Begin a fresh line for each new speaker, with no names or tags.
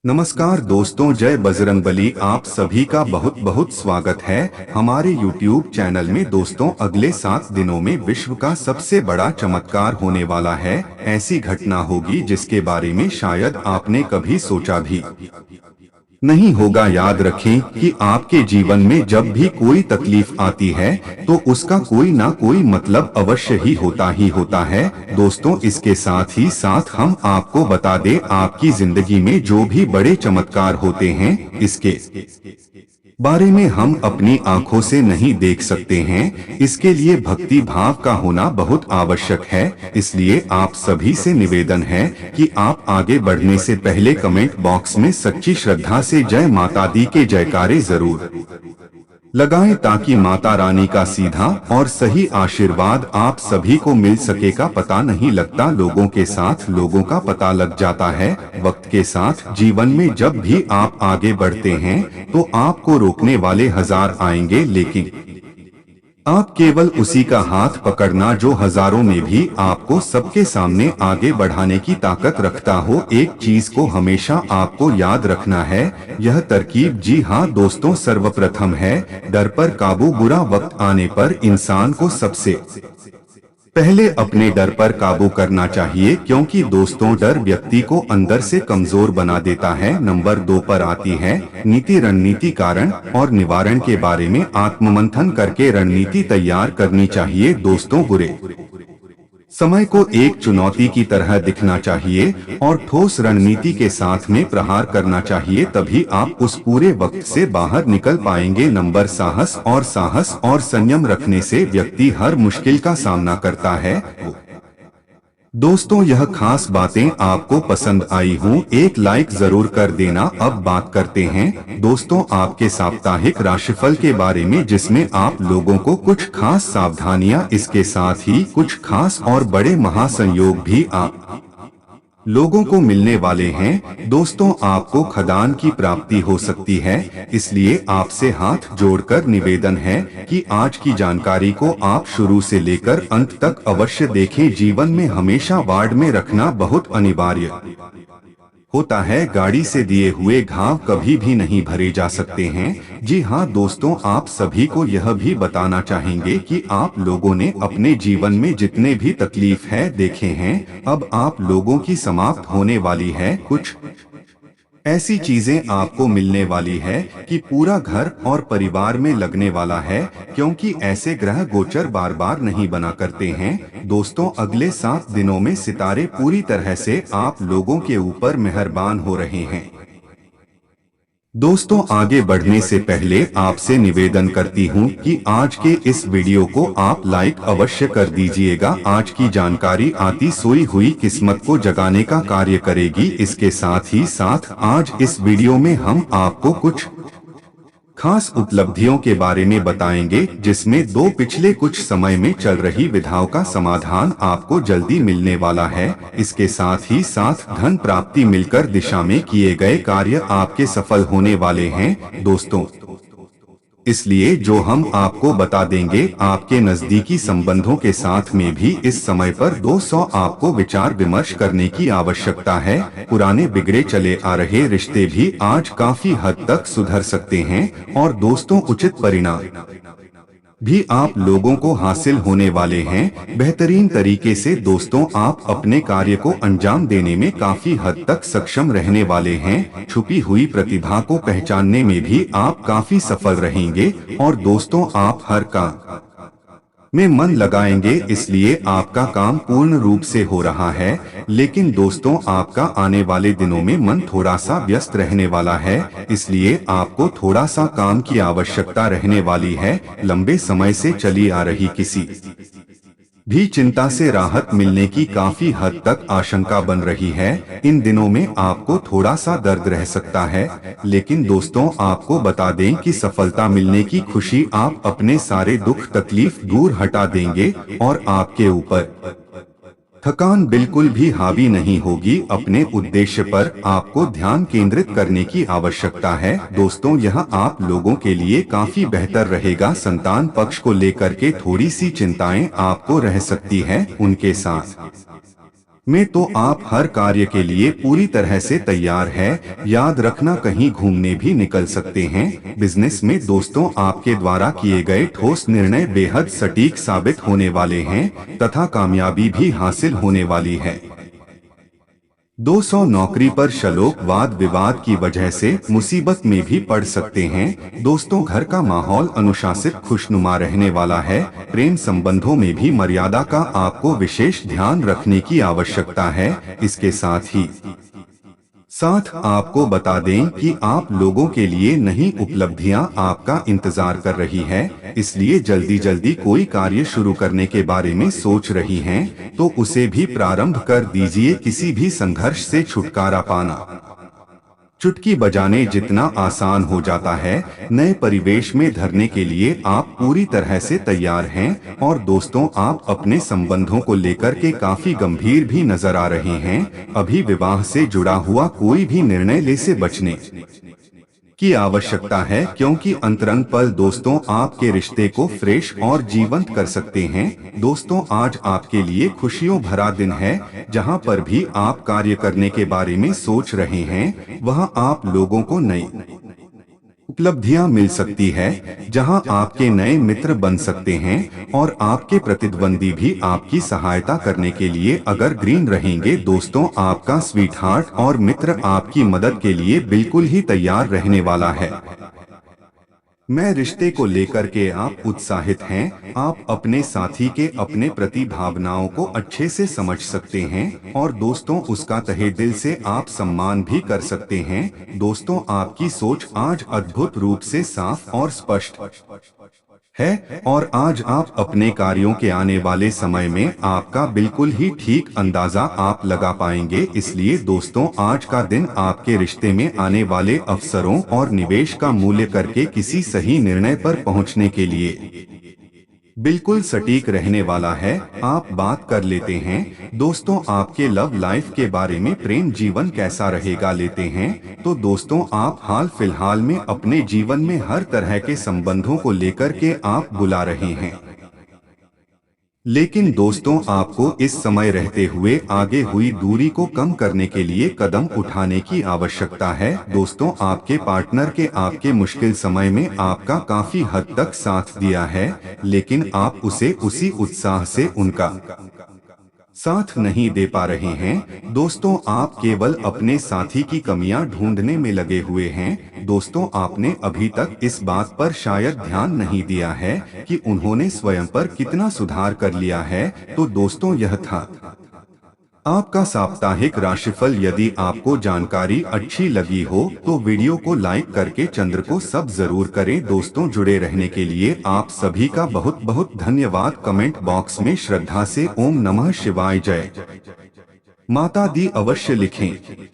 नमस्कार दोस्तों, जय बजरंगबली। आप सभी का बहुत बहुत स्वागत है हमारे YouTube चैनल में। दोस्तों, अगले 7 दिनों में विश्व का सबसे बड़ा चमत्कार होने वाला है। ऐसी घटना होगी जिसके बारे में शायद आपने कभी सोचा भी नहीं होगा। याद रखें कि आपके जीवन में जब भी कोई तकलीफ आती है तो उसका कोई ना कोई मतलब अवश्य ही होता है। दोस्तों, इसके साथ ही साथ हम आपको बता दें, आपकी जिंदगी में जो भी बड़े चमत्कार होते हैं इसके बारे में हम अपनी आंखों से नहीं देख सकते हैं। इसके लिए भक्ति भाव का होना बहुत आवश्यक है। इसलिए आप सभी से निवेदन है कि आप आगे बढ़ने से पहले कमेंट बॉक्स में सच्ची श्रद्धा से जय माता दी के जयकारे जरूर लगाएं, ताकि माता रानी का सीधा और सही आशीर्वाद आप सभी को मिल सके। का पता नहीं लगता, लोगों के साथ लोगों का पता लग जाता है। वक्त के साथ जीवन में जब भी आप आगे बढ़ते हैं तो आपको रोकने वाले हजार आएंगे, लेकिन आप केवल उसी का हाथ पकड़ना जो हजारों में भी आपको सबके सामने आगे बढ़ाने की ताकत रखता हो। एक चीज को हमेशा आपको याद रखना है, यह तरकीब, जी हाँ दोस्तों, सर्वप्रथम है डर पर काबू। बुरा वक्त आने पर इंसान को सबसे पहले अपने डर पर काबू करना चाहिए, क्योंकि दोस्तों डर व्यक्ति को अंदर से कमजोर बना देता है। नंबर 2 पर आती है नीति, रणनीति। कारण और निवारण के बारे में आत्ममंथन करके रणनीति तैयार करनी चाहिए। दोस्तों, बुरे समय को एक चुनौती की तरह दिखना चाहिए और ठोस रणनीति के साथ में प्रहार करना चाहिए, तभी आप उस पूरे वक्त से बाहर निकल पाएंगे। नंबर साहस और संयम रखने से व्यक्ति हर मुश्किल का सामना करता है। दोस्तों, यह खास बातें आपको पसंद आई हों, एक लाइक जरूर कर देना। अब बात करते हैं दोस्तों आपके साप्ताहिक राशिफल के बारे में, जिसमें आप लोगों को कुछ खास सावधानियां, इसके साथ ही कुछ खास और बड़े महासंयोग भी आप लोगों को मिलने वाले हैं। दोस्तों, आपको खदान की प्राप्ति हो सकती है, इसलिए आपसे हाथ जोड़कर निवेदन है कि आज की जानकारी को आप शुरू से लेकर अंत तक अवश्य देखें। जीवन में हमेशा वार्ड में रखना बहुत अनिवार्य होता है। गाड़ी से दिए हुए घाव कभी भी नहीं भरे जा सकते हैं। जी हाँ दोस्तों, आप सभी को यह भी बताना चाहेंगे कि आप लोगों ने अपने जीवन में जितने भी तकलीफ है देखे हैं, अब आप लोगों की समाप्त होने वाली है। कुछ ऐसी चीजें आपको मिलने वाली है कि पूरा घर और परिवार में लगने वाला है, क्योंकि ऐसे ग्रह गोचर बार बार नहीं बना करते हैं। दोस्तों, अगले 7 दिनों में सितारे पूरी तरह से आप लोगों के ऊपर मेहरबान हो रहे हैं। दोस्तों, आगे बढ़ने से पहले आपसे निवेदन करती हूं कि आज के इस वीडियो को आप लाइक अवश्य कर दीजिएगा। आज की जानकारी आती सोई हुई किस्मत को जगाने का कार्य करेगी। इसके साथ ही साथ आज इस वीडियो में हम आपको कुछ खास उपलब्धियों के बारे में बताएंगे, जिसमें 2 पिछले कुछ समय में चल रही विधाओं का समाधान आपको जल्दी मिलने वाला है। इसके साथ ही साथ धन प्राप्ति मिलकर दिशा में किए गए कार्य आपके सफल होने वाले हैं। दोस्तों, इसलिए जो हम आपको बता देंगे, आपके नजदीकी संबंधों के साथ में भी इस समय पर 200 आपको विचार विमर्श करने की आवश्यकता है। पुराने बिगड़े चले आ रहे रिश्ते भी आज काफी हद तक सुधर सकते हैं और दोस्तों उचित परिणाम भी आप लोगों को हासिल होने वाले हैं। बेहतरीन तरीके से दोस्तों आप अपने कार्य को अंजाम देने में काफी हद तक सक्षम रहने वाले हैं। छुपी हुई प्रतिभा को पहचानने में भी आप काफी सफल रहेंगे और दोस्तों आप हर काम में मन लगाएंगे, इसलिए आपका काम पूर्ण रूप से हो रहा है। लेकिन दोस्तों, आपका आने वाले दिनों में मन थोड़ा सा व्यस्त रहने वाला है, इसलिए आपको थोड़ा सा काम की आवश्यकता रहने वाली है। लंबे समय से चली आ रही किसी भी चिंता से राहत मिलने की काफी हद तक आशंका बन रही है। इन दिनों में आपको थोड़ा सा दर्द रह सकता है, लेकिन दोस्तों आपको बता दें कि सफलता मिलने की खुशी आप अपने सारे दुख तकलीफ दूर हटा देंगे और आपके ऊपर थकान बिल्कुल भी हावी नहीं होगी। अपने उद्देश्य पर आपको ध्यान केंद्रित करने की आवश्यकता है। दोस्तों, यह आप लोगों के लिए काफी बेहतर रहेगा। संतान पक्ष को लेकर के थोड़ी सी चिंताएं आपको रह सकती हैं, उनके साथ में तो आप हर कार्य के लिए पूरी तरह से तैयार है। याद रखना, कहीं घूमने भी निकल सकते हैं। बिजनेस में दोस्तों आपके द्वारा किए गए ठोस निर्णय बेहद सटीक साबित होने वाले हैं तथा कामयाबी भी हासिल होने वाली है। 200 नौकरी पर श्लोक वाद विवाद की वजह से मुसीबत में भी पड़ सकते हैं। दोस्तों घर का माहौल अनुशासित खुशनुमा रहने वाला है। प्रेम संबंधों में भी मर्यादा का आपको विशेष ध्यान रखने की आवश्यकता है। इसके साथ आपको बता दें कि आप लोगों के लिए नई उपलब्धियां आपका इंतजार कर रही है, इसलिए जल्दी जल्दी कोई कार्य शुरू करने के बारे में सोच रही हैं, तो उसे भी प्रारंभ कर दीजिए। किसी भी संघर्ष से छुटकारा पाना चुटकी बजाने जितना आसान हो जाता है। नए परिवेश में ढलने के लिए आप पूरी तरह से तैयार हैं। और दोस्तों आप अपने संबंधों को लेकर के काफी गंभीर भी नजर आ रहे हैं। अभी विवाह से जुड़ा हुआ कोई भी निर्णय ले से बचने की आवश्यकता है, क्योंकि अंतरंग पल दोस्तों आपके रिश्ते को फ्रेश और जीवंत कर सकते हैं। दोस्तों आज आपके लिए खुशियों भरा दिन है। जहां पर भी आप कार्य करने के बारे में सोच रहे हैं, वहां आप लोगों को नई उपलब्धियां मिल सकती है, जहां आपके नए मित्र बन सकते हैं और आपके प्रतिद्वंदी भी आपकी सहायता करने के लिए अगर ग्रीन रहेंगे। दोस्तों आपका स्वीट हार्ट और मित्र आपकी मदद के लिए बिल्कुल ही तैयार रहने वाला है। मैं रिश्ते को लेकर के आप उत्साहित हैं। आप अपने साथी के अपने प्रति भावनाओं को अच्छे से समझ सकते हैं और दोस्तों उसका तहे दिल से आप सम्मान भी कर सकते हैं। दोस्तों आपकी सोच आज अद्भुत रूप से साफ और स्पष्ट है और आज आप अपने कार्यों के आने वाले समय में आपका बिल्कुल ही ठीक अंदाजा आप लगा पाएंगे। इसलिए दोस्तों आज का दिन आपके रिश्ते में आने वाले अवसरों और निवेश का मूल्य करके किसी सही निर्णय पर पहुंचने के लिए बिल्कुल सटीक रहने वाला है। आप बात कर लेते हैं दोस्तों आपके लव लाइफ के बारे में, प्रेम जीवन कैसा रहेगा लेते हैं। तो दोस्तों आप हाल फिलहाल में अपने जीवन में हर तरह के संबंधों को लेकर के आप बुला रहे हैं, लेकिन दोस्तों आपको इस समय रहते हुए आगे हुई दूरी को कम करने के लिए कदम उठाने की आवश्यकता है। दोस्तों आपके पार्टनर के आपके मुश्किल समय में आपका काफी हद तक साथ दिया है, लेकिन आप उसे उसी उत्साह से उनका साथ नहीं दे पा रहे हैं। दोस्तों आप केवल अपने साथी की कमियां ढूंढने में लगे हुए हैं। दोस्तों आपने अभी तक इस बात पर शायद ध्यान नहीं दिया है कि उन्होंने स्वयं पर कितना सुधार कर लिया है। तो दोस्तों यह था आपका साप्ताहिक राशिफल। यदि आपको जानकारी अच्छी लगी हो तो वीडियो को लाइक करके चंद्र को सब जरूर करें। दोस्तों जुड़े रहने के लिए आप सभी का बहुत बहुत धन्यवाद। कमेंट बॉक्स में श्रद्धा से ओम नमः शिवाय जय माता दी अवश्य लिखें।